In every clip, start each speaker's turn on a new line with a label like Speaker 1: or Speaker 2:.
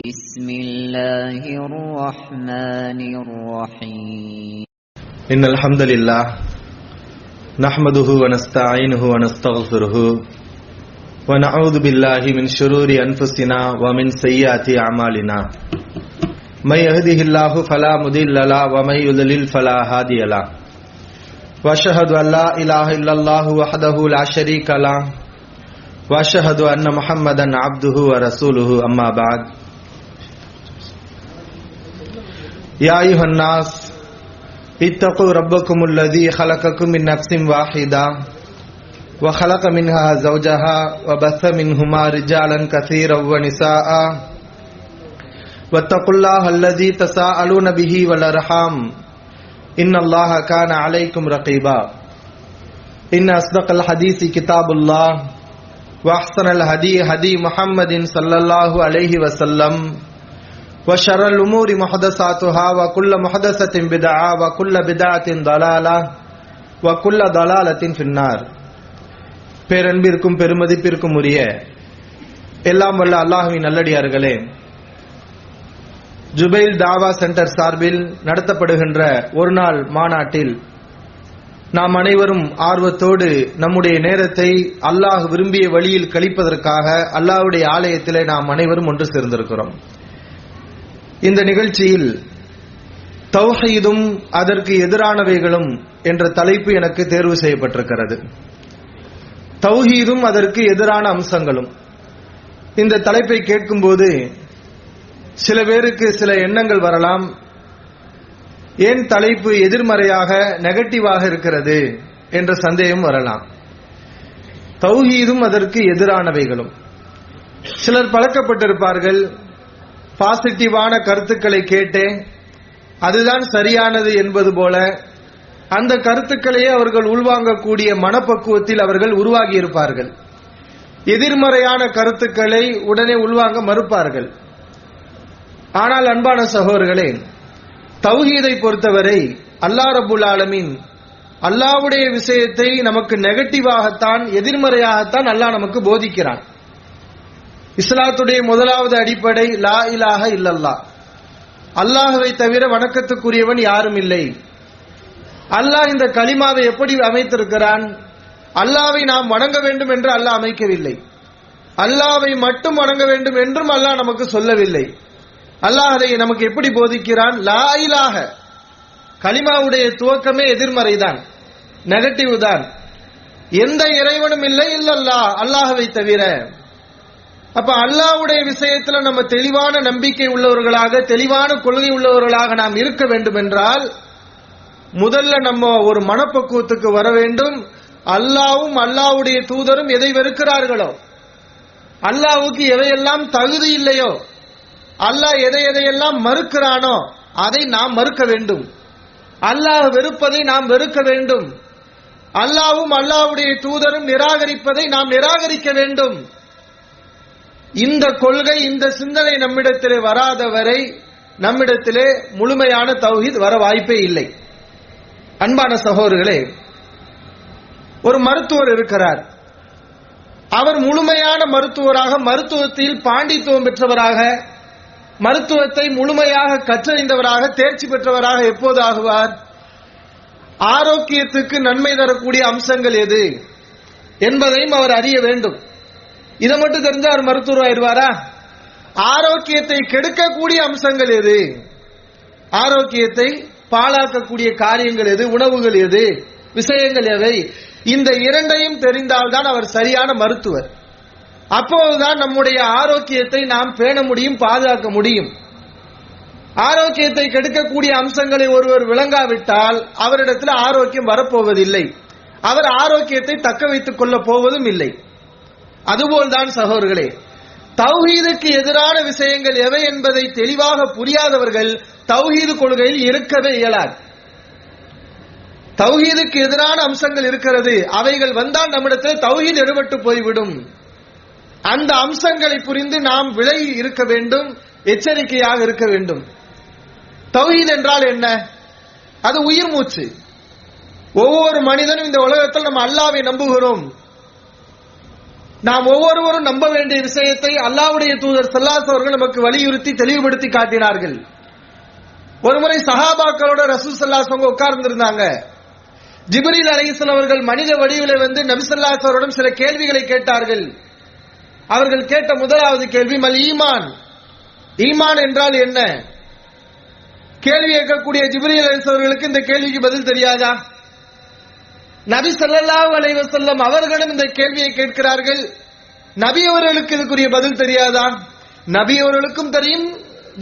Speaker 1: بسم الله الرحمن الرحيم
Speaker 2: إن الحمد لله نحمده ونستعينه ونستغفره ونعوذ بالله من شرور أنفسنا ومن سيئات أعمالنا من يهده الله فلا مضل له ومن يضلل فلا هادي له وأشهد أن لا إله إلا الله وحده لا شريك له وأشهد أن محمدا عبده ورسوله أما بعد يا أيها الناس اتقوا ربكم الذي خلقكم من نفس واحدة وخلق منها زوجها وبث منهما رجالا كثيرا ونساء واتقوا الله الذي تساءلون به والأرحام إن الله كان عليكم رقيبا إن أصدق الحديث كتاب الله وأحسن الهدي هدي محمد صلى الله عليه وسلم وشر الأمور محدثاتها وكل محدثة بدعة وكل بدعة ضلالة وكل ضلالة في النار. பேரன்பிற்கும் பெருமதிப்பிற்கும் உரிய எல்லாம் வல்ல அல்லாஹ்வின் நல்லடியார்களே, ஜுபைல் தாவா சென்டர் சார்பில் நடத்தப்படுகின்ற ஒரு நாள் மாநாட்டில் நாம் அனைவரும் ஆர்வத்தோடு நம்முடைய நேரத்தை அல்லாஹ் விரும்பிய வழியில் கழிப்பதற்காக அல்லாஹ்வுடைய ஆலயத்திலே நாம் அனைவரும் ஒன்று சேர்ந்திருக்கிறோம். இந்த நிகழ்ச்சியில் தௌஹீதும் அதற்கு எதிரானவைகளும் என்ற தலைப்பு எனக்கு தேர்வு செய்யப்பட்டிருக்கிறது. தௌஹீதும் அதற்கு எதிரான அம்சங்களும். இந்த தலைப்பை கேட்கும்போது சில பேருக்கு சில எண்ணங்கள் வரலாம். ஏன் தலைப்பு எதிர்மறையாக நெகட்டிவாக இருக்கிறது என்ற சந்தேகம் வரலாம். தௌஹீதும் அதற்கு எதிரானவைகளும். சிலர் பழக்கப்பட்டிருப்பார்கள், பாசிட்டிவான கருத்துக்களை கேட்டே அதுதான் சரியானது என்பது போல அந்த கருத்துக்களையே அவர்கள் உள்வாங்கக்கூடிய மனப்பக்குவத்தில் அவர்கள் உருவாகி இருப்பார்கள். எதிர்மறையான கருத்துக்களை உடனே உள்வாங்க மறுப்பார்கள். ஆனால் அன்பான சகோதரர்களே, தௌஹீதை பொறுத்தவரை அல்லாஹ் ரப்புல் ஆலமீன் அல்லாஹ்வுடைய விஷயத்தை நமக்கு நெகட்டிவாகத்தான், எதிர்மறையாகத்தான் அல்லாஹ் நமக்கு போதிக்கிறான். இஸ்லாத்துடைய முதலாவது அடிப்படை லா இலாஹ இல்லல்லாஹ், அல்லாஹ்வை தவிர வணக்கத்துக்குரியவன் யாரும் இல்லை. அல்லாஹ் இந்த கலிமாவை எப்படி அமைத்திருக்கிறான்? அல்லாஹ்வை நாம் வணங்க வேண்டும் என்று அல்லாஹ் அமைக்கவில்லை. அல்லாஹ்வை மட்டும் வணங்க வேண்டும் என்றும் அல்லாஹ் நமக்கு சொல்லவில்லை. அல்லாஹ் அதை நமக்கு எப்படி போதிக்கிறான்? லா இலாஹ, கலிமாவுடைய துவக்கமே எதிர்மறைதான், நெகட்டிவ் தான். எந்த இறைவனும் இல்லை இல்லல்லாஹ், அல்லாஹ்வை தவிர. அப்ப அல்லாஹ்வுடைய விஷயத்துல நம்ம தெளிவான நம்பிக்கை உள்ளவர்களாக, தெளிவான கொள்கை உள்ளவர்களாக நாம் இருக்க வேண்டும் என்றால் முதல்ல நம்ம ஒரு மனப்பக்குவத்துக்கு வர வேண்டும். அல்லாஹ்வும் அல்லாஹ்வுடைய தூதரும் எதை வெறுக்கிறார்களோ, அல்லாஹ்வுக்கு எவையெல்லாம் தகுதி இல்லையோ, அல்லாஹ் எதையெல்லாம் மறுக்கிறானோ அதை நாம் மறுக்க வேண்டும். அல்லாஹ் வெறுப்பதை நாம் வெறுக்க வேண்டும். அல்லாஹ்வும் அல்லாஹ்வுடைய தூதரும் நிராகரிப்பதை நாம் நிராகரிக்க வேண்டும். இந்த கொள்கை, இந்த சிந்தனை நம்மிடத்திலே வராதவரை நம்மிடத்திலே முழுமையான தௌஹீத் வர வாய்ப்பே இல்லை. அன்பான சகோதரர்களே, ஒரு மருத்துவர் இருக்கிறார். அவர் முழுமையான மருத்துவராக, மருத்துவத்தில் பாண்டித்துவம் பெற்றவராக, மருத்துவத்தை முழுமையாக கற்றறிந்தவராக, தேர்ச்சி பெற்றவராக எப்போது ஆகுவார்? ஆரோக்கியத்துக்கு நன்மை தரக்கூடிய அம்சங்கள் எது என்பதையும் அவர் அறிய வேண்டும். இதை மட்டும் தெரிஞ்சா அவர் மருத்துவர் ஆயிடுவாரா? ஆரோக்கியத்தை கெடுக்கக்கூடிய அம்சங்கள் எது, ஆரோக்கியத்தை பாழாக்கக்கூடிய காரியங்கள் எது, உணவுகள் எது, விஷயங்கள் எவை, இந்த இரண்டையும் தெரிந்தால்தான் அவர் சரியான மருத்துவர். அப்போதுதான் நம்முடைய ஆரோக்கியத்தை நாம் பேண முடியும், பாதுகாக்க முடியும். ஆரோக்கியத்தை கெடுக்கக்கூடிய அம்சங்களை ஒருவர் விளங்காவிட்டால் அவரிடத்தில் ஆரோக்கியம் வரப்போவதில்லை. அவர் ஆரோக்கியத்தை தக்க வைத்துக் கொள்ள போவதும் இல்லை. அதுபோல்தான் சகோதரர்களே, தௌஹீதுக்கு எதிரான விஷயங்கள் எவை என்பதை தெளிவாக புரியாதவர்கள் தௌஹீது கொள்கையில் இருக்கவே இயலாது. தௌஹீதுக்கு எதிரான அம்சங்கள் இருக்கிறது, அவைகள் வந்தால் நம்மிடத்தில் தௌஹீத் எடுபட்டு போய்விடும். அந்த அம்சங்களை புரிந்து நாம் விலகி இருக்க வேண்டும், எச்சரிக்கையாக இருக்க வேண்டும். தௌஹீத் என்றால் என்ன? அது உயிர் மூச்சு. ஒவ்வொரு மனிதனும் இந்த உலகத்தில் நம்ம அல்லாஹ்வை நம்புகிறோம், நாம் ஒவ்வொருவரும் நம்ப வேண்டிய விஷயத்தை அல்லாஹ்வுடைய தூதர் ஸல்லல்லாஹு அலைஹி அவர்கள் நமக்கு வலியுறுத்தி தெளிவுபடுத்தி காட்டினார்கள். ஒருமுறை சஹாபாக்களோட ரசூல் ஸல்லல்லாஹு அலைஹி வஸல்லம் உட்கார்ந்திருந்தாங்க. ஜிப்ரீல் அலைஹிஸ்ஸலாம் அவர்கள் மனித வடிவிலே வந்து நபி ஸல்லல்லாஹு அலைஹி வஸல்லம் சில கேள்விகளை கேட்டார்கள். அவர்கள் கேட்ட முதலாவது கேள்வி மல் ஈமான், ஈமான் என்றால் என்ன? கேள்வி கேட்கக்கூடிய ஜிப்ரீல் அலைஹிஸ்ஸலாம் அவர்களுக்கு இந்த கேள்விக்கு பதில் தெரியாதா? நபி ஸல்லல்லாஹு அலைஹி வஸல்லம் அவர்களும் இந்த கேள்வியை கேட்கிறார்கள். நபி அவர்களுக்கு இதுக்குரிய பதில் தெரியாதா? நபி அவர்களுக்கும் தெரியும்,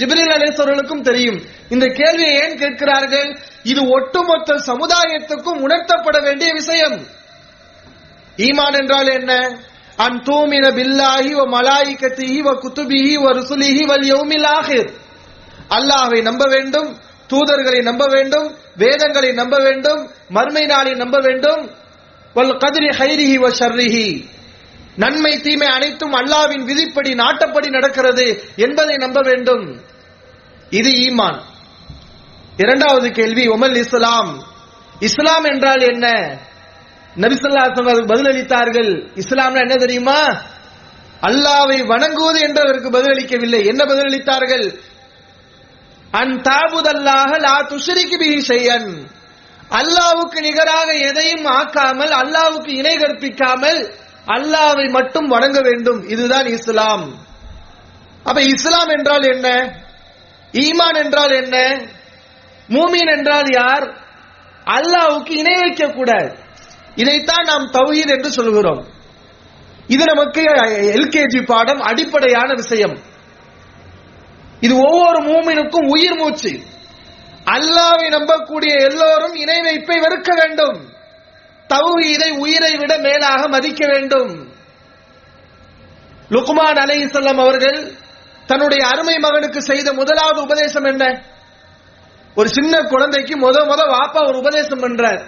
Speaker 2: ஜிப்ரீல் அலைஹிஸ்ஸலாம் அவர்களுக்கும் தெரியும். இந்த கேள்வியை ஏன் கேட்கிறார்கள்? இது ஒட்டுமொத்த சமுதாயத்துக்கும் உணர்த்தப்பட வேண்டிய விஷயம். ஈமான் என்றால் என்ன? அன் தூமின பில்லாஹி வ மலாயிகத்திஹி வ குதுபிஹி வ ருசுலிஹி வல் யௌமில் ஆகிர். அல்லாஹ்வை நம்ப வேண்டும், தூதர்களை நம்ப வேண்டும், வேதங்களை நம்ப வேண்டும், மறுமை நாளை நம்ப வேண்டும். வல் கத்ரி ஹைரிஹி வ ஷர்ரிஹி, நன்மை தீமை அனைத்தும் அல்லாஹ்வின் விதிப்படி நாட்டப்படி நடக்கிறது என்பதை நம்ப வேண்டும். இது ஈமான். இரண்டாவது கேள்வி உமல் இஸ்லாம், இஸ்லாம் என்றால் என்ன? நபி ஸல்லல்லாஹு அலைஹி வஸல்லம் பதிலளித்தார்கள். இஸ்லாம்னா என்ன தெரியுமா? அல்லாஹ்வை வணங்குவது என்று அதற்கு பதிலளிக்கவில்லை. என்ன பதிலளித்தார்கள்? அன் தாபுதல்லாஹ லா துஷ்ரிகு பிஹி ஷைஅன், அல்லாஹ்வுக்கு நிகராக எதையும் ஆக்காமல், அல்லாஹ்வுக்கு இணை கற்பிக்காமல் அல்லாஹ்வை மட்டும் வணங்க வேண்டும். இதுதான் இஸ்லாம். அப்ப இஸ்லாம் என்றால் என்ன? ஈமான் என்றால் என்ன? மூமின் என்றால் யார்? அல்லாஹ்வுக்கு இணை வைக்க கூடாது. இதைத்தான் நாம் தௌஹீத் என்று சொல்கிறோம். இது நமக்கு எல்கேஜி பாடம், அடிப்படையான விஷயம். இது ஒவ்வொரு மூமினுக்கும் உயிர் மூச்சு. அல்லாஹ்வை நம்பக்கூடிய எல்லோரும் இணை வைப்பை வெறுக்க வேண்டும். தௌஹீதை உயிரை விட மேலாக மதிக்க வேண்டும். லுக்மான் அலைஹிஸ்ஸலாம் அவர்கள் தன்னுடைய அருமை மகனுக்கு செய்த முதலாவது உபதேசம் என்ன? ஒரு சின்ன குழந்தைக்கு முத வாப்பா ஒரு உபதேசம் பண்றார்.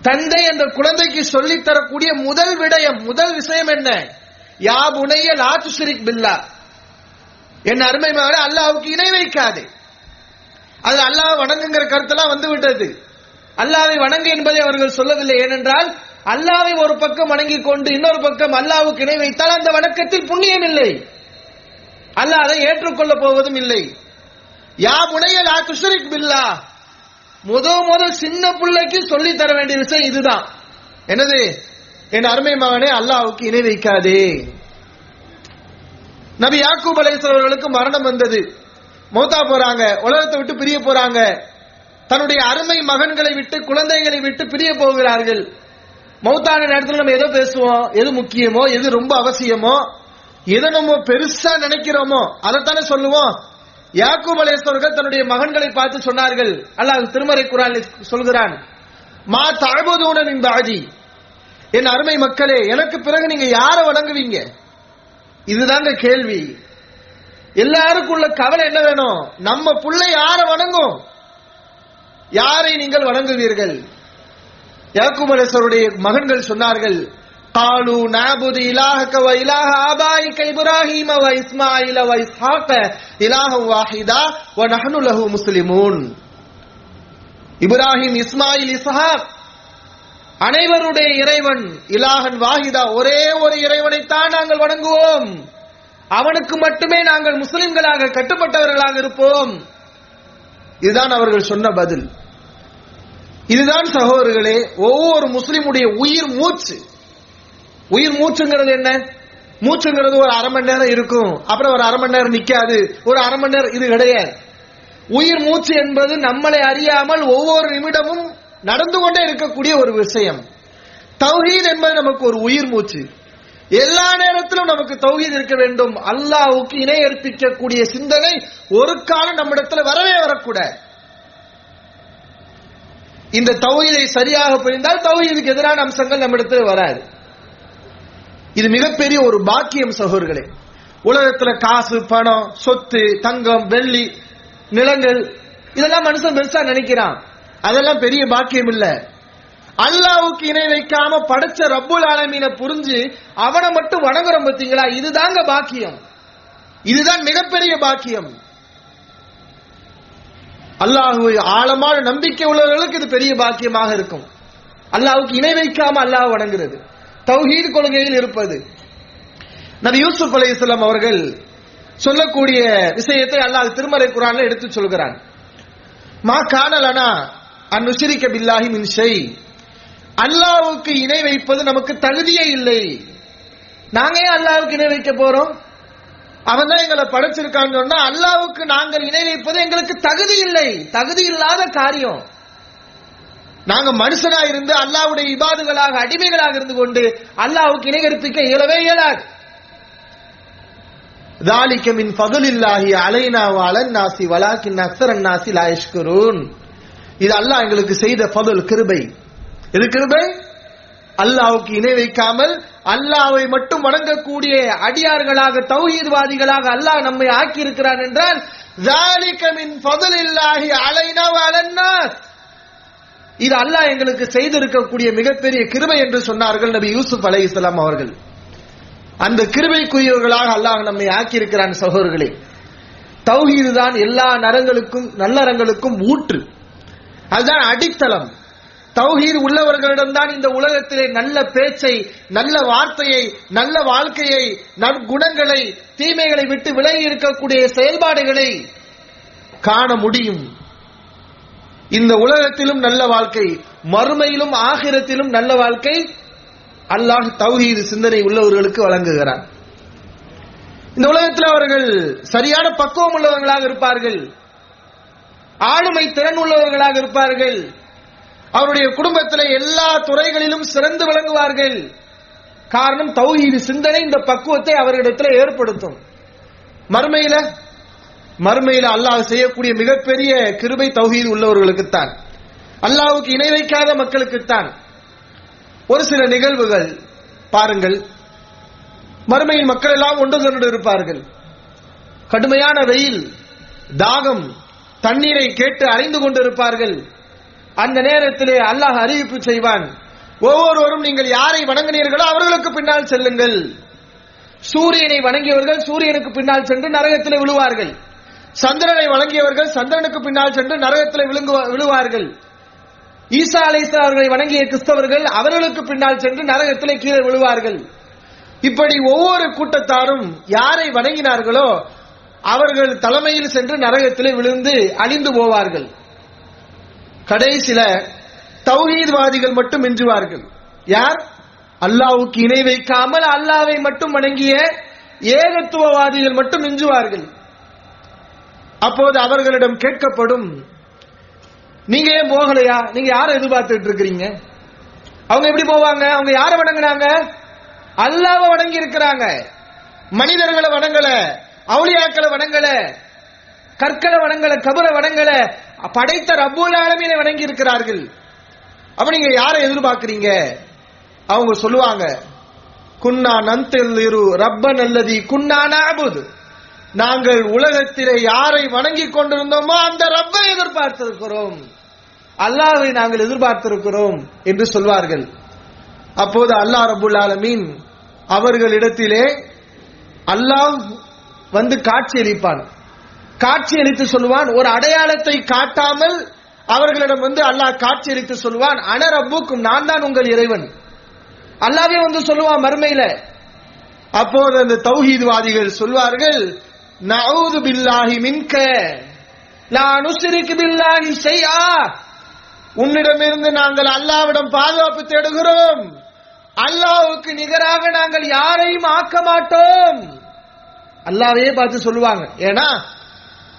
Speaker 2: தந்தை அந்த குழந்தைக்கு சொல்லித் தரக்கூடிய முதல் விடயம், முதல் விஷயம் என்ன? யா புனைய லா துஷ்ரிக் பில்லா, என் அருமை மகனே அல்லாஹ்வுக்கு இணை வைக்காதே. அது அல்லாஹ் வணங்குங்கிற கருத்தெல்லாம் வந்து விட்டது. அல்லாஹ்வை வணங்கு என்பதை அவர்கள் சொல்லவில்லை. ஏனென்றால் அல்லாஹ்வை ஒரு பக்கம் வணங்கிக் கொண்டு இன்னொரு பக்கம் அல்லாஹ்வுக்கு இணை வைத்தால் அந்த வணக்கத்தில் புண்ணியம் இல்லை, அல்லாஹ் அதை ஏற்றுக்கொள்ள போவதும் இல்லை. யா புனைய லா துஷ்ரிக் பில்லா, முதல் சின்ன பிள்ளைக்கு சொல்லி தர வேண்டிய விஷயம் இதுதான். என்னது? என் அருமை மகனே அல்லாஹ்வுக்கு இணை வைக்காதே. நபி யாக்கூப் அலைஹிஸ்ஸலாம் அவர்களுக்கு மரணம் வந்தது. மௌத்தா போறாங்க, உலகத்தை விட்டு பிரிய போறாங்க. தன்னுடைய அருமை மகன்களை விட்டு, குழந்தைகளை விட்டு பிரிய போகிறார்கள். மௌத்தான நேரத்தில் நம்ம எதோ பேசுவோம், எது முக்கியமோ, எது ரொம்ப அவசியமோ, எதை நம்ம பெருசா நினைக்கிறோமோ அதைத்தானே சொல்லுவோம். யாக்கூப் அலைஹிஸ்ஸலாம் அவர்கள் தன்னுடைய மகன்களை பார்த்து சொன்னார்கள். அல்லாஹ் திருமறை குர்ஆனில் சொல்கிறான், மா தஅபுதூன மின் பஅதி, என் அருமை மக்களே எனக்கு பிறகு நீங்க யாரை வணங்குவீங்க? இதுதாங்க கேள்வி. எல்லாருக்கும் உள்ள கவலை என்ன வேணும்? நம்ம புள்ள யாரை வணங்கும், யாரை நீங்கள் வணங்குவீர்கள்? யாக்கூப் அலைஹிஸ்ஸலாமுடைய மகன்கள் சொன்னார்கள், காலு நஅபுது இலாஹக வ இலாஹ ஆபாயிக இப்ராஹீம வ இஸ்மாஈல வ இஸ்ஹாக இலாஹன் வாஹிதா வ நஹ்னு லஹு முஸ்லிமூன். இப்ராஹிம், இஸ்மாயில், இஸ்ஹாக் அனைவருடைய இறைவன் இலாஹன் வாஹிதா, ஒரே ஒரு இறைவனைத்தான் நாங்கள் வணங்குவோம், அவனுக்கு மட்டுமே நாங்கள் முஸ்லிம்களாக கட்டுப்பட்டவர்களாக இருப்போம். இதுதான் அவர்கள் சொன்ன பதில். இதுதான் சகோதரர்களே ஒவ்வொரு முஸ்லிமுடைய உயிர் மூச்சு. உயிர் மூச்சுங்கிறது என்ன? மூச்சுங்கிறது ஒரு அரை மணி நேரம் இருக்கும், அப்புறம் ஒரு அரை மணி நேரம் நிக்காது, ஒரு அரை மணி நேரம், இது கிடையாது. உயிர் மூச்சு என்பது நம்மளை அறியாமல் ஒவ்வொரு நிமிடமும் நடந்து கொண்டே இருக்கக்கூடிய ஒரு விஷயம். தௌஹீத் என்பது நமக்கு ஒரு உயிர் மூச்சு. எல்லா நேரத்திலும் நமக்கு தௌஹீத் இருக்க வேண்டும். அல்லாஹ்வுக்கு இணை அர்ப்பிக்கக்கூடிய சிந்தனை ஒரு காலம் நம்மிடத்தில் வரவே வரக்கூடாது. இந்த தௌஹீதை சரியாக புரிந்தால் தௌஹீதுக்கு எதிரான அம்சங்கள் நம்மிடத்தில் வராது. இது மிகப்பெரிய ஒரு பாக்கியம் சகோதரர்களே. உலகத்துல காசு, பணம், சொத்து, தங்கம், வெள்ளி, நிலங்கள் இதெல்லாம் மனுஷன் பெருசா நினைக்கிறான். அதெல்லாம் பெரிய பாக்கியம் இல்ல. அல்லாஹ்வுக்கு இணை வைக்காம படைச்ச ரப்புல் ஆலமீனை புரிஞ்சு அவனை மட்டும் வணங்குறோம் பார்த்தீங்களா, இதுதாங்க பாக்கியம். இதுதான் மிகப்பெரிய பாக்கியம். அல்லாஹ்வை ஆழமான நம்பிக்கை உள்ளவர்களுக்கு இது பெரிய பாக்கியமாக இருக்கும். அல்லாஹ்வுக்கு இணை வைக்காம அல்லாஹ் வணங்குறது. தௌஹீத் கொள்கையில் இருப்பது. நபி யூசுப் அலைஹிஸ்ஸலாம் அவர்கள் சொல்லக்கூடிய விஷயத்தை அல்லாஹ் திருமறை குர்ஆன்ல எடுத்து சொல்கிறான். மா கான லனா அன் நுஷ்ரிக பில்லாஹி மின் ஷை, அல்லாஹ்வுக்கு இணை வைப்பது நமக்கு தகுதியே இல்லை. நாங்க ஏன் அல்லாஹ்வுக்கு இணை வைக்க போறோம்? அவன் தான் எங்களை படைச்சிருக்கான்னு சொன்னா அல்லாஹ்வுக்கு நாங்கள் இணை வைப்பது எங்களுக்கு தகுதி இல்லை, தகுதி இல்லாத காரியம். நாங்க மனுஷனா இருந்து அல்லாஹ்வுடைய இபாதுகளாக அடிமைகளாக இருந்து கொண்டு அல்லாஹ்வுக்கு இணை கற்பிக்க இயலவே இயலாது. ذَلِكَ مِنْ فَضْلِ اللَّهِ عَلَيْنَا وَعَلَى النَّاسِ وَلَكِنَّ أَكْثَرَ النَّاسِ لَا يَشْكُرُونَ. இது அல்லாஹ் எங்களுக்கு செய்த ஃபதுல், கிருபை. இது கிருபை. அல்லாஹ்வுக்கு இணை வைக்காமல் அல்லாஹ்வை மட்டும் வணங்கக்கூடிய அடியார்களாக தௌஹீத்வாதிகளாக அல்லாஹ் நம்மை ஆக்கி இருக்கிறான் என்றால் ذَلِكَ مِنْ فَضْلِ اللَّهِ عَلَيْنَا وَعَلَى النَّاسِ, இது அல்லாஹ் எங்களுக்கு செய்திருக்கக்கூடிய மிகப்பெரிய கிருபை என்று சொன்னார்கள் நபி யூசுப் அலைஹிஸ்ஸலாம் அவர்கள். அந்த கிருபைக்குரியவர்களாக அல்லாஹ் நம்மை ஆக்கியிருக்கிறான். சகோதரர்களே, தௌஹீது தான் எல்லா நல்லறங்களுக்கும் ஊற்று, அதுதான் அடித்தளம். தௌஹீது உள்ளவர்களிடம்தான் இந்த உலகத்திலே நல்ல பேச்சை, நல்ல வார்த்தையை, நல்ல வாழ்க்கையை, நற்குணங்களை, தீமைகளை விட்டு விலகி இருக்கக்கூடிய செயல்பாடுகளை காண முடியும். இந்த உலகத்திலும் நல்ல வாழ்க்கை, மறுமையிலும் ஆகிரத்திலும் நல்ல வாழ்க்கை அல்லாஹ் தௌஹீது சிந்தனை உள்ளவர்களுக்கு வழங்குகிறான். இந்த உலகத்தில் அவர்கள் சரியான பக்குவம் உள்ளவர்களாக இருப்பார்கள், ஆளுமை திறன் உள்ளவர்களாக இருப்பார்கள், அவருடைய குடும்பத்தில் எல்லா துறைகளிலும் சிறந்து விளங்குவார்கள். காரணம் தௌஹீது சிந்தனை இந்த பக்குவத்தை அவர்களிடத்தில் ஏற்படுத்தும். மறுமையில அல்லாஹ் செய்யக்கூடிய மிகப்பெரிய கிருபை தௌஹீது உள்ளவர்களுக்குத்தான், அல்லாஹ்வுக்கு இணை வைக்காத மக்களுக்குத்தான். ஒரு சில நிகழ்வுகள் பாருங்கள். மறுமையில் மக்கள் எல்லாம் ஒன்று கொண்டு இருப்பார்கள். கடுமையான வெயில், தாகம், தண்ணீரை கேட்டு அலைந்து கொண்டிருப்பார்கள். அந்த நேரத்திலே அல்லாஹ் அறிவிப்பு செய்வான், ஒவ்வொருவரும் நீங்கள் யாரை வணங்கினீர்களோ அவர்களுக்கு பின்னால் செல்லுங்கள். சூரியனை வணங்கியவர்கள் சூரியனுக்கு பின்னால் சென்று நரகத்திலே விழுவார்கள். சந்திரனை வணங்கியவர்கள் சந்திரனுக்கு பின்னால் சென்று நரகத்திலே விழுவார்கள். ஈசா அலைஹிஸ்ஸலாம் அவர்களை வணங்கிய கிறிஸ்தவர்கள் அவர்களுக்கு பின்னால் சென்று நரகத்திலே கீழே விழுவார்கள். இப்படி ஒவ்வொரு கூட்டத்தாரும் யாரை வணங்கினார்களோ அவர்கள் தலைமையில் சென்று நரகத்திலே விழுந்து அழிந்து போவார்கள். கடைசில தௌஹீத்வாதிகள் மட்டும் மிஞ்சுவார்கள். யார்? அல்லாஹ்வுக்கு இணை வைக்காமல் அல்லாஹ்வை மட்டும் வணங்கிய ஏகத்துவவாதிகள் மட்டும் மிஞ்சுவார்கள். அப்போது அவர்களிடம் கேட்கப்படும், நீங்க ஏன் போகலையா? நீங்க யாரை எதிர்பார்த்துட்டு இருக்கிறீங்க? அவங்க எப்படி போவாங்க? அவங்க யாரை வணங்கினாங்க? அல்லாஹ்வை வணங்கி இருக்கிறாங்க. மனிதர்களை வணங்கல, அவுலியாக்களை வணங்கல, கற்களை வணங்கல, கபரை வணங்கல, படைத்த ரப்புல் ஆலமீனை வணங்கி இருக்கிறார்கள். அப்ப நீங்க யாரை எதிர்பார்க்கிறீங்க? அவங்க சொல்லுவாங்க, குன்னா நன்திரு ரப்பன் அல்லதி குன்னா நஅபுது, நாங்கள் உலகத்திலே யாரை வணங்கி கொண்டிருந்தோமோ அந்த ரப்பை எதிர்பார்த்திருக்கிறோம், அல்லாஹ்வை நாங்கள் எதிர்பார்த்திருக்கிறோம் என்று சொல்வார்கள். அப்போது அல்லாஹ் ரப்புல் ஆலமீன் அவர்களிடத்திலே அல்லாஹ் வந்து காட்சியளிப்பான். காட்சியளித்து சொல்லுவான், ஒரு அடையாளத்தை காட்டாமல் அவர்களிடம் வந்து அல்லாஹ் காட்சியளித்து சொல்லுவான், அன ரப்புக்கும், நான் தான் உங்கள் இறைவன். அல்லாஹ்வே வந்து சொல்லுவான் மறுமையில. அப்போது அந்த தௌஹீத்வாதிகள் சொல்வார்கள், நஊது பில்லாஹி மின்க லா நுஷ்ரிகு பில்லாஹி ஷைஆ, உன்னிடமிருந்து நாங்கள் அல்லாஹ்விடம் பாதுகாப்பு தேடுகிறோம், அல்லாஹ்வுக்கு நிகராக நாங்கள் யாரையும் ஆக்க மாட்டோம். அல்லாஹ்வே பார்த்து சொல்லுவாங்க. ஏன்னா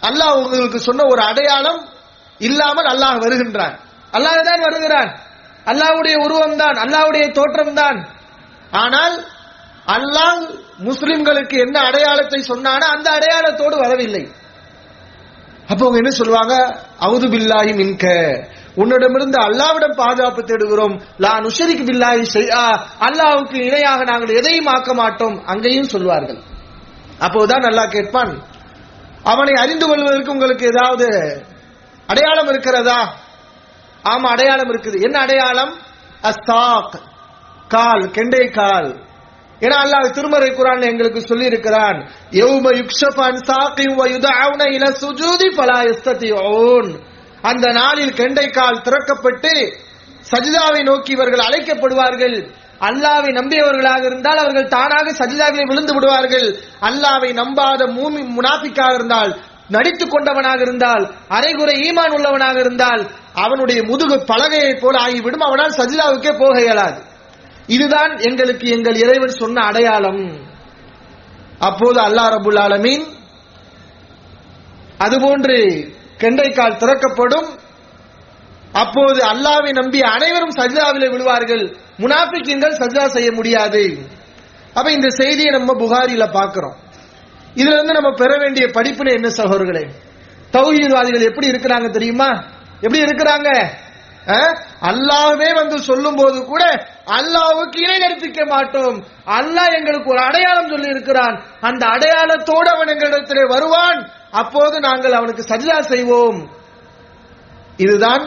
Speaker 2: அல்லாஹ் உங்களுக்கு சொன்ன ஒரு அடையாளம் இல்லாமல் அல்லாஹ் வருகின்றான். அல்லாஹ் தான் வருகிறான், அல்லாஹ்வுடைய உருவம் தான், அல்லாஹ்வுடைய தோற்றம் தான். ஆனால் அல்லாஹ் முஸ்லிம்களுக்கு என்ன அடையாளத்தை சொன்னானோ அந்த அடையாளத்தோடு வரவில்லை. அப்ப அவங்க என்ன சொல்லுவாங்க? அவுது பில்லாஹி மின்க, உன்னிடமிருந்து அல்லாஹ்விடம் பாதுகாப்பு தேடுகிறோம், லா நுஷ்ரிகு பில்லாஹி ஷைஆ, அல்லாஹ்வுக்கு இணையாக நாங்கள் எதையும் ஆக்க மாட்டோம். அங்கேயும் சொல்வார்கள். அப்போதான் அல்லாஹ் கேட்பான், அவனை அறிந்து கொள்வதற்கு உங்களுக்கு ஏதாவது அடையாளம் இருக்கிறதா? ஆமா, அடையாளம் இருக்குது. என்ன அடையாளம்? அஸ்தாக், கால், கெண்டை கால். ஏன்னா அல்லாஹ் திருமறை குர்ஆன்ல எங்களுக்கு சொல்லி இருக்கிறான், யௌம யுக்ஷஃபு அன் சாகி வ யுதஊன இலா சுஜூதி ஃபலா யஸ்ததிஊன், அந்த நாளில் கெண்டை கால் திறக்கப்பட்டு சஜிதாவை நோக்கி இவர்கள் அழைக்கப்படுவார்கள், அல்லாஹ்வை நம்பியவர்களாக இருந்தால் அவர்கள் தானாக சஜிதாவிலே விழுந்து விடுவார்கள். அல்லாஹ்வை நம்பாத முனாஃபிக்காக இருந்தால், நடித்துக் கொண்டவனாக இருந்தால், அரைகுறை ஈமான் உள்ளவனாக இருந்தால் அவனுடைய முதுகு பலகையை போல ஆகிவிடும். அவனால் சஜிதாவுக்கே போக இயலாது. இதுதான் எங்களுக்கு எங்கள் இறைவன் சொன்ன அடையாளம். அப்போது அல்லாஹ் ரப்புல் ஆலமீன் அதுபோன்று கெண்டைக்கால் திறக்கப்படும். அப்போது அல்லாஹ்வை நம்பிய அனைவரும் சஜிதாவிலே விழுவார்கள். முனாஃபிக்கீன்கள் சஜிதா செய்ய முடியாது. அப்ப இந்த செய்தியை நம்ம புகாரில பார்க்கிறோம். இதுல இருந்து நம்ம பெற வேண்டிய படிப்பினை என்ன சகோதரர்களே? தௌஹீத்வாதிகள் எப்படி இருக்கிறாங்க தெரியுமா? எப்படி இருக்கிறாங்க? அல்லாஹ்வே வந்து சொல்லும் போது கூட அல்லாஹ்வுக்கு இணை கற்பிக்க மாட்டோம். அல்லாஹ் எங்களுக்கு ஒரு அடையாளம் சொல்லி இருக்கிறான். அந்த அடையாளத்தோடு அவன் எங்களிடத்திலே வருவான். அப்போது நாங்கள் அவனுக்கு சஜிதா செய்வோம். இதுதான்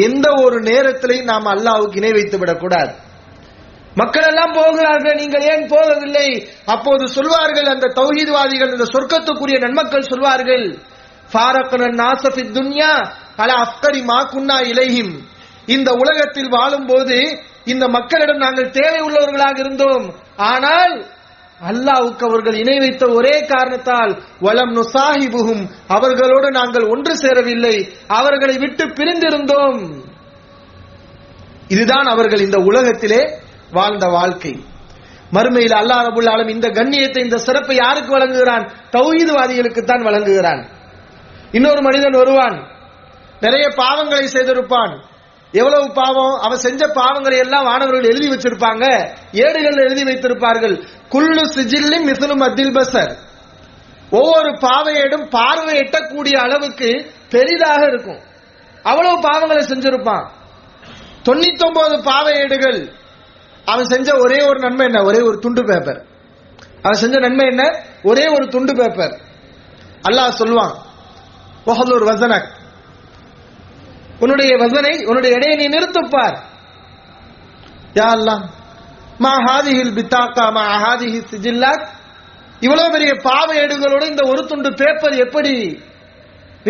Speaker 2: எந்த ஒரு நேரத்திலையும் நாம் அல்லாஹ்வுக்கு இணை வைத்து விடக்கூடாது. மக்கள் எல்லாம் போகிறார்கள், நீங்கள் ஏன் போகவில்லை? அப்போது சொல்வார்கள் அந்த தௌஹீத்வாதிகள், இந்த சொர்க்கத்துக்குரிய நன்மக்கள் சொல்வார்கள், ஃபாரக்னா நாஸ ஃபித் துன்யா அலா அஃப்கரி மா குன்னா இலைஹிம். இந்த உலகத்தில் வாழும்போது இந்த மக்களிடம் நாங்கள் தேவை உள்ளவர்களாக இருந்தோம். ஆனால் அல்லாஹ்வுக்கு அவர்கள் இணை வைத்த ஒரே காரணத்தால் வலம் நுசாஹிபுஹும், அவர்களோடு நாங்கள் ஒன்று சேரவில்லை, அவர்களை விட்டு பிரிந்திருந்தோம். இதுதான் அவர்கள் இந்த உலகத்திலே வாழ்ந்த வாழ்க்கை. மறுமையில் அல்லாஹ் ரப்புல் ஆலமீன் இந்த கண்ணியத்தை, இந்த சிறப்பை யாருக்கு வழங்குகிறான்? தௌஹீத்வாதிகளுக்கு தான் வழங்குகிறான். இன்னொரு மனிதன் வருவான், நிறைய பாவங்களை செய்திருப்பான். எவ்வளவு பாவம்! அவன் செஞ்ச பாவங்களை எல்லாம் வானவர்கள் எழுதி வச்சிருப்பாங்க, ஏடுகள் எழுதி வைத்திருப்பார்கள். குல்லு சிஜில்லின் மிஸ்லும் அத்தில் பசர், ஒவ்வொரு பாவையேடும் பார்வை எட்டக்கூடிய அளவுக்கு பெரிதாக இருக்கும். அவ்வளவு பாவங்களை செஞ்சிருப்பான். 99 பாவையேடுகள். அவன் செஞ்ச ஒரே ஒரு நன்மை என்ன? ஒரே ஒரு துண்டு பேப்பர். அவன் செஞ்ச நன்மை என்ன? ஒரே ஒரு துண்டு பேப்பர். அல்லாஹ் சொல்வான், வஹதுர் வஸனக், உன்னுடைய வஸனை, உன்னுடைய எடையை நீ நிறுத்துப்பார். யா அல்லாஹ், மா ஹாதிஹில் பித்தாகா மா ஹாதிஹி சிஜில்லாத், இவ்வளவு பெரிய பாவ ஏடுகளோடு இந்த ஒரு துண்டு பேப்பர் எப்படி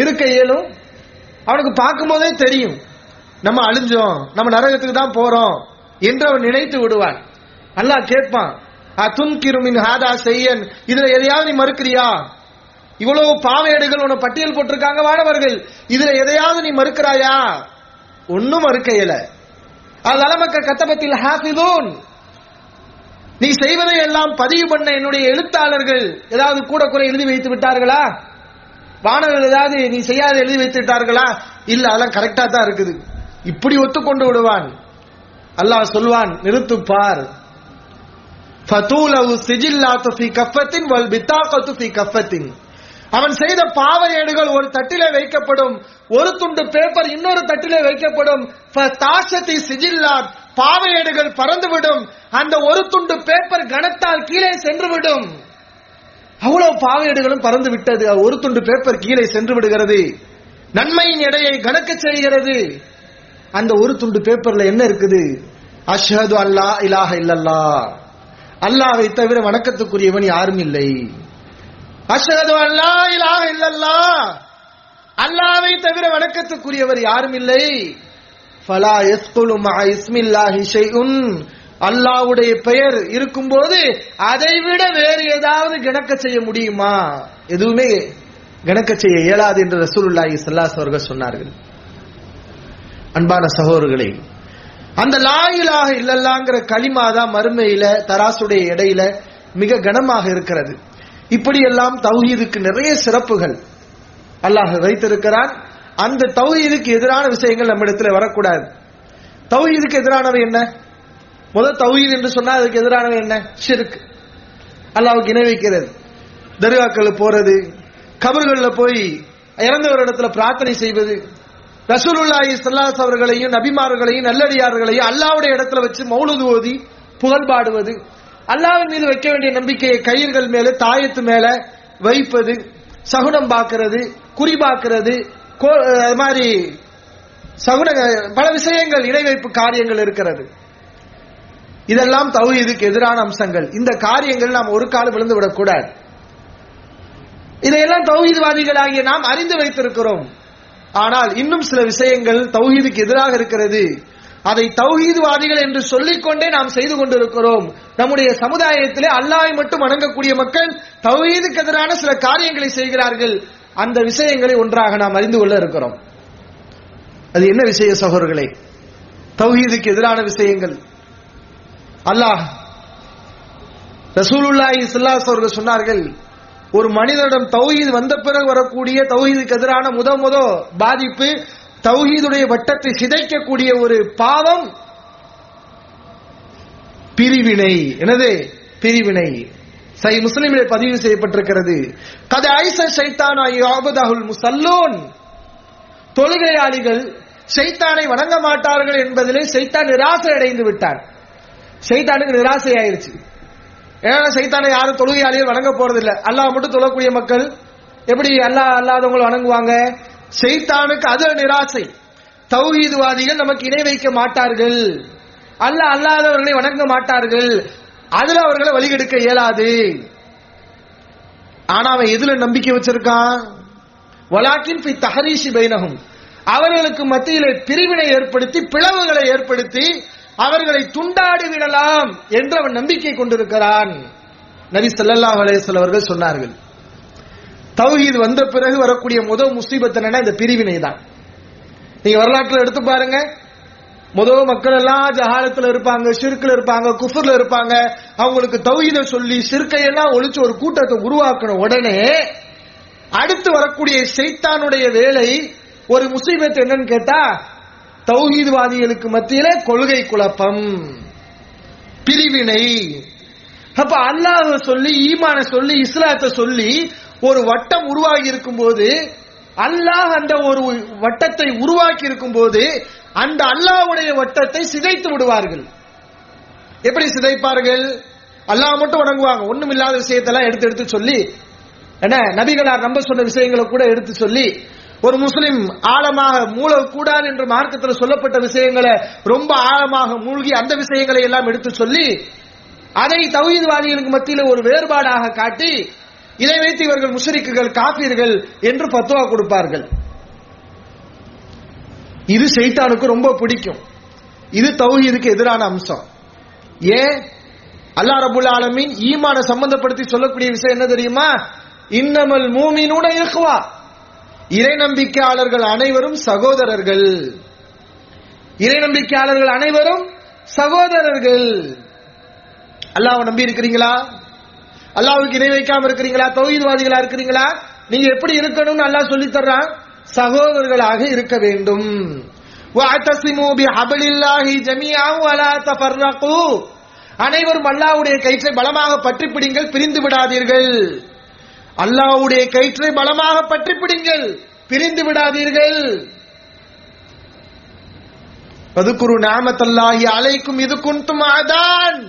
Speaker 2: இருக்க இயலும்? அவனுக்கு பார்க்கும் போதே தெரியும் நம்ம அழிஞ்சோம், நம்ம நரகத்துக்கு தான் போறோம் என்று அவன் நினைத்து விடுவான். அல்லாஹ் கேட்பான், அதுன்கிரு மின் ஹாதா ஷையன், இதுல எதையாவது நீ மறுக்கிறியா? இவ்வளவு பாவையேடுகள் உன பட்டியல் போட்டிருக்காங்க வானவர்கள், இதுல எதையாவது நீ மறுக்கிறாயா? ஒன்னும் மறுக்க இயல. அலமக்க கத்தபத்தில் ஹாஃபிதூன், நீ செய்வதை எல்லாம் பதிவு பண்ண என்னுடைய எழுத்தாளர்கள் ஏதாவது கூட குறை எழுதி வைத்து விட்டார்களா? வானவர்கள் ஏதாவது நீ செய்யாத எழுதி வைத்து விட்டார்களா? இல்ல, அதெல்லாம் கரெக்டா தான் இருக்குது. இப்படி ஒத்துக்கொண்டு விடுவான். அல்லாஹ் சொல்வான், நிறுத்துப்பார். ஃபதூலு சிஜில்லாத்து ஃபீ கஃபத்தின் வல் பித்தாகத்து ஃபீ கஃபத்தின், அவன் செய்த பாவையேடுகள் ஒரு தட்டிலே வைக்கப்படும், ஒரு துண்டு பேப்பர் இன்னொரு தட்டிலே வைக்கப்படும். ஃபதாஷதி சிஜில்லாத், பாவையேடுகள் பறந்துவிடும், அந்த ஒரு துண்டு பேப்பர் கனத்தால் கீழே சென்றுவிடும். அவ்வளவு பாவையேடுகளும் பறந்து விட்டது. ஒரு துண்டு பேப்பர் கீழே சென்று விடுகிறது. நன்மையின் எடையை கணக்க செய்கிறது. அந்த ஒரு துண்டு பேப்பர்ல என்ன இருக்குது? அஷ்ஹது அல்லா இலாஹ இல்லல்லாஹ், அல்லாஹ்வை தவிர வணக்கத்துக்குரியவன் யாரும் இல்லை. அஷ்ஹது அல்லா இலாஹ இல்லல்லாஹ், அல்லாஹ்வை தவிர வணக்கத்துக்குரியவர் யாரும் இல்லை. ஃபலா யஸ்குலு மஅ இஸ்மில்லாஹி ஷைஉன், அல்லாஹ்வுடைய பெயர் இருக்கும்போது அதைவிட வேறு ஏதாவது கணக்க செய்ய முடியுமா? எதுவுமே கணக்க செய்ய இயலாது என்று ரசூலுல்லாஹி ஸல்லல்லாஹு அலைஹி வஸல்லம் சொன்னார்கள். அன்பான சகோதரர்களே, அந்த லா இலாஹ இல்லல்லாஹ்ங்கற கலிமா தான் மறுமையில தராசுடைய எடையில மிக கனமாக இருக்கிறது. இப்படியெல்லாம் தௌஹீதுக்கு நிறைய சிறப்புகள் அல்லாஹ் வைத்திருக்கிறான். அந்த தௌஹீதுக்கு எதிரான விஷயங்கள் நம்மிடத்தில் வரக்கூடாது. தௌஹீதுக்கு எதிரானவை என்ன? முதல் தௌஹீத் என்று சொன்னா அதுக்கு எதிரானவை என்ன? ஷிர்க், அல்லாஹ்வுக்கு இணை வைக்கிறது, தர்காக்கள் போறது, கபர்கள்ல போய் இறந்தவரிடத்துல பிரார்த்தனை செய்வது, ரசூலுல்லாஹி ஸல்லல்லாஹு அலைஹி அவர்களையும் நபிமார்களையும் நல்லடியார்களையும் அல்லாஹ்வுடைய இடத்துல வச்சு மௌலூது ஓதி புகழ்பாடுவது, அல்லாஹ்வின் மீது வைக்க வேண்டிய நம்பிக்கையை கயிர்கள் மேல தாயத்து மேல வைப்பது, சகுனம் பார்க்கிறது, குறி பார்க்கிறது, மாதிரி சகுன பல விஷயங்கள் இணை வைப்பு காரியங்கள் இருக்கிறது. இதெல்லாம் தௌஹீதுக்கு எதிரான அம்சங்கள். இந்த காரியங்கள் நாம் ஒரு காலம் விழுந்து விடக்கூடாது. இதையெல்லாம் தௌஹீத்வாதிகளாகிய நாம் அறிந்து வைத்திருக்கிறோம். ஆனால் இன்னும் சில விஷயங்கள் தௌஹீதுக்கு எதிராக இருக்கிறது. அதை தௌஹீத்வாதிகள் என்று சொல்லிக்கொண்டே நாம் செய்து கொண்டிருக்கிறோம். நம்முடைய சமுதாயத்திலே அல்லாஹ்வை மட்டும் வணங்கக்கூடிய மக்கள் தௌஹீதுக்கு எதிரான சில காரியங்களை செய்கிறார்கள். அந்த விஷயங்களை ஒன்றாக நாம் அறிந்து கொள்ள இருக்கிறோம். அது என்ன விஷய சகோதரர்களே? தௌஹீதுக்கு எதிரான விஷயங்கள். அல்லாஹ் ரசூலுல்லாஹி ஸல்லல்லாஹு அலைஹி வஸல்லம் சொன்னார்கள், ஒரு மனிதனிடம் தௌஹீத் வந்த பிறகு வரக்கூடிய தௌஹீதுக்கு எதிரான முத பாதிப்பு, தௌஹீதுடைய வட்டத்தை சிதைக்கக்கூடிய ஒரு பாவம் பிரிவினை. என்னது? பிரிவினை. சஹீஹ் முஸ்லிமிலே பதிவு செய்யப்பட்டிருக்கிறது. கத ஐஸ ஷைத்தானு யஅபுதுல் முஸல்லூன், தொழுகையாளிகள் ஷைத்தானை வணங்க மாட்டார்கள் என்பதிலே ஷைத்தான் நிராசை அடைந்து விட்டார். ஷைத்தானுக்கு நிராசை ஆயிருச்சு. ஏன்னா ஷைத்தானை யாரும் தொழுகையாளிகள் வணங்க போறதில்லை. அல்லாஹ் மட்டும் தொழக்கூடிய மக்கள் எப்படி அல்லாஹ் அல்லாதவங்களை வணங்குவாங்க? ஷைத்தானுக்கு அது நிராசை. தௌஹீத்வாதிகள் நமக்கு இணை வைக்க மாட்டார்கள், அல்லாஹ் அல்லாதவர்களை வணங்க மாட்டார்கள், அதுல அவர்களை வழிகெடுக்க இயலாது. ஆனா அவன் எதுல நம்பிக்கை வச்சிருக்கான்? வலாக்கின் ஃபி தஹரீஷி பைனஹும், அவர்களுக்கு மத்தியிலே பிரிவினை ஏற்படுத்தி பிளவுகளை ஏற்படுத்தி அவர்களை துண்டாடி விடலாம் என்று அவன் நம்பிக்கை கொண்டிருக்கிறான். நபி ஸல்லல்லாஹு அலைஹி வஸல்லம் அவர்கள் சொன்னார்கள், தௌஹீத் வந்த பிறகு வரக்கூடிய முதல் முசீபத் என்னன்னா இந்த பிரிவினை தான். நீங்க வரலாற்றில் எடுத்து பாருங்க, முதல் மக்கள் எல்லாம் ஜஹாலத்துல இருப்பாங்க, ஷிர்க்ல இருப்பாங்க, குஃப்ர்ல இருப்பாங்க. அவங்களுக்கு தௌஹீத சொல்லி ஷிர்க்கை எல்லாம் ஒழிச்சு ஒரு கூட்டத்தை உருவாக்கின உடனே அடுத்து வரக்கூடிய ஷைத்தானுடைய வேலை ஒரு முசீபத் என்னன்னு கேட்டா, தௌஹீத்வாதிகளுக்கு மத்தியிலே கொள்கை குழப்பம், பிரிவினை. அப்ப அல்லாஹ்வை சொல்லி ஈமான சொல்லி இஸ்லாத்தை சொல்லி ஒரு வட்டம் உருவாகி இருக்கும் போது, அல்லாஹ் அந்த ஒரு வட்டத்தை உருவாக்கி இருக்கும் போது அந்த அல்லாஹ்வுடைய வட்டத்தை சிதைத்து விடுவார்கள். எப்படி சிதைப்பார்கள்? அல்லாஹ் மட்டும் வணங்குவாங்க, ஒண்ணும் இல்லாத விஷயத்தெல்லாம் எடுத்து சொல்லி, என்ன நபிகளார் நம்ப சொன்ன விஷயங்களை கூட எடுத்து சொல்லி, ஒரு முஸ்லிம் ஆழமாக மூழக்கூடாது என்று மார்க்கத்தில் சொல்லப்பட்ட விஷயங்களை ரொம்ப ஆழமாக மூழ்கி அந்த விஷயங்களை எல்லாம் எடுத்து சொல்லி அதை தௌஹீத்வாதிகளுக்கு மத்தியில் ஒரு வேறுபாடாக காட்டி இதை வைத்து இவர்கள் முஷ்ரிக்குகள் காஃபிர்கள் என்று ஃபத்வா கொடுப்பார்கள். இது ஷைத்தானுக்கு ரொம்ப பிடிக்கும். இது தௌஹீதுக்கு எதிரான அம்சம். ஏன்? அல்லாஹ் ரப்பல் ஆலமீன் ஈமான சம்பந்தப்படுத்தி சொல்லக்கூடிய விஷயம் என்ன தெரியுமா? இன்னமல் மூமினூன இஹ்வா, இறை நம்பிக்கையாளர்கள் அனைவரும் சகோதரர்கள். இறை நம்பிக்கையாளர்கள் அனைவரும் சகோதரர்கள். அல்லாஹ்வை நம்பி இருக்கிறீங்களா? அல்லாஹ்வுக்கு இணை வைக்காம இருக்கிறீங்களா? தௌஹீத்வாதிகளா இருக்கிறீங்களா? நீங்க எப்படி இருக்கணும்னு அல்லாஹ் சொல்லி தர்றான். சகோதரர்களாக இருக்க வேண்டும். வஅதஸிமு பிஹப்லில்லாஹி ஜமீஅன் வலா தஃபர்ரகு, அனைவரும் அல்லாஹ்வுடைய கயிற்றை பலமாக பற்றி பிடிங்கள், பிரிந்து விடாதீர்கள். அல்லாஹ்வுடைய கயிற்றை பலமாக பற்றி பிடிங்கள், பிரிந்து விடாதீர்கள். வதுகுரு நிஅமத்தல்லாஹி அலைக்கும் இது குன்தும் அதான்,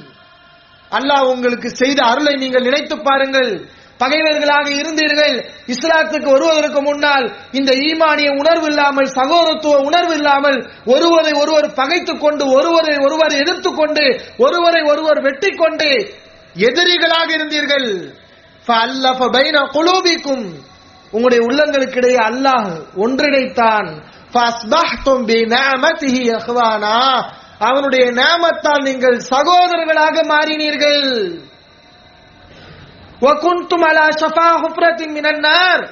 Speaker 2: அல்லாஹ் உங்களுக்கு செய்த அருளை நீங்கள் நினைத்து பாருங்கள். பகைவர்களாக இருந்தீர்கள். இஸ்லாத்துக்கு வருவதற்கு முன்னால் இந்த ஈமானிய உணர்வு இல்லாமல், சகோதரத்துவ உணர்வு இல்லாமல் ஒருவரை ஒருவர் பகைத்துக் கொண்டு, ஒருவரை ஒருவர் எதிர்த்துக் கொண்டு, ஒருவரை ஒருவர் வெட்டி கொண்டு எதிரிகளாக இருந்தீர்கள். ஃபஅல்லஃப பைன குலூபிக்கும், உங்களுடைய உள்ளங்களுக்கிடையே அல்லாஹ் ஒன்றிணைத்தான். ஃபஅஸ்பஹ்தும் பிநிஅமதிஹி இஹ்வானா, அவனுடைய நிஅமத்தால் நீங்கள் சகோதரர்களாக மாறினீர்கள். வகுன்தும் அலா ஷஃபா ஹுஃப்ரத்தின் மினன் நார்,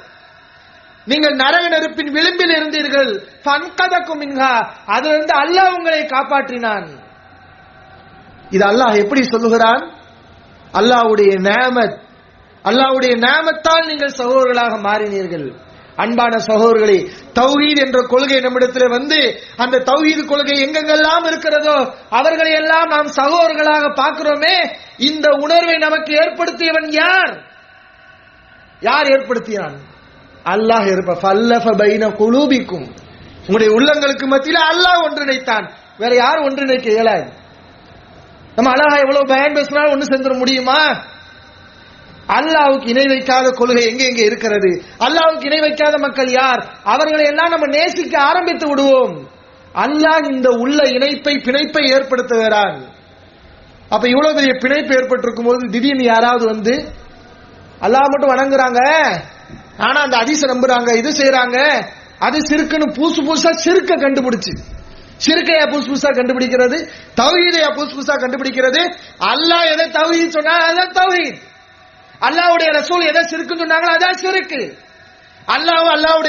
Speaker 2: நீங்கள் நரக நெருப்பின் விளிம்பில் இருந்தீர்கள். ஃபன்கதகும் மின்ஹா, அதிலிருந்து அல்லாஹ் உங்களை காப்பாற்றினான். இது அல்லாஹ் எப்படி சொல்லுகிறான்? அல்லாஹ்வுடைய நிஅமத், அல்லாஹ்வுடைய நிஅமத்தால் நீங்கள் சகோதரர்களாக மாறினீர்கள். அன்பான சகோதரர்களே, தௌஹீத் என்ற கொள்கை நம்மிடத்தில் வந்து அந்த தௌஹீத் கொள்கை எங்கெங்கெல்லாம் இருக்கிறதோ அவர்களை எல்லாம் நாம் சகோதரர்களாக பார்க்கிறோமே. இந்த உணர்வை நமக்கு ஏற்படுத்தியவன் யார்? யார் ஏற்படுத்தியான்? அல்லாஹ். ஃபல்லஃப பைன குலூபிக்கும், உங்களுடைய உள்ளங்களுக்கு மத்தியில் அல்லாஹ் ஒன்றிணைத்தான். வேற யார் ஒன்றிணைக்க இயலாது. நம்ம அழகா எவ்வளவு பயன் பேசினாலும் ஒன்று சேர்ந்துட முடியுமா? அல்லாஹ்வுக்கு இணை வைக்காத கொள்கை எங்க எங்க இருக்கிறது? அல்லாஹ்வுக்கு இணை வைக்காத மக்கள் யார்? அவர்களை எல்லாம் நம்ம நேசிக்க ஆரம்பித்து விடுவோம். அல்லாஹ் இந்த உள்ள இணைப்பை பிணைப்பை ஏற்படுத்துகிறான். அப்ப இவ்வளவு பெரிய பிணைப்பு ஏற்பட்டிருக்கும் போது திடீர்னு யாராவது வந்து அல்லாஹ் மட்டும் வணங்குறாங்க, ஆனா அந்த ஹதீஸை நம்புறாங்க, இது செய்யறாங்க, அது சிறுக்குன்னு புதுசா சிறுக்க கண்டுபிடிச்சு ஷிர்கையா புதுசா கண்டுபிடிக்கிறது, தௌஹீதையா புதுசா கண்டுபிடிக்கிறது. அல்லாஹ் எதை தௌஹீத் சொன்னா அதான் தௌஹீத், அல்லாஹ்வுடைய ரசூல் எதை ஷிர்க்குன்னு சொன்னாங்களோ அதான் ஷிர்க். அல்லாஹ்வுடைய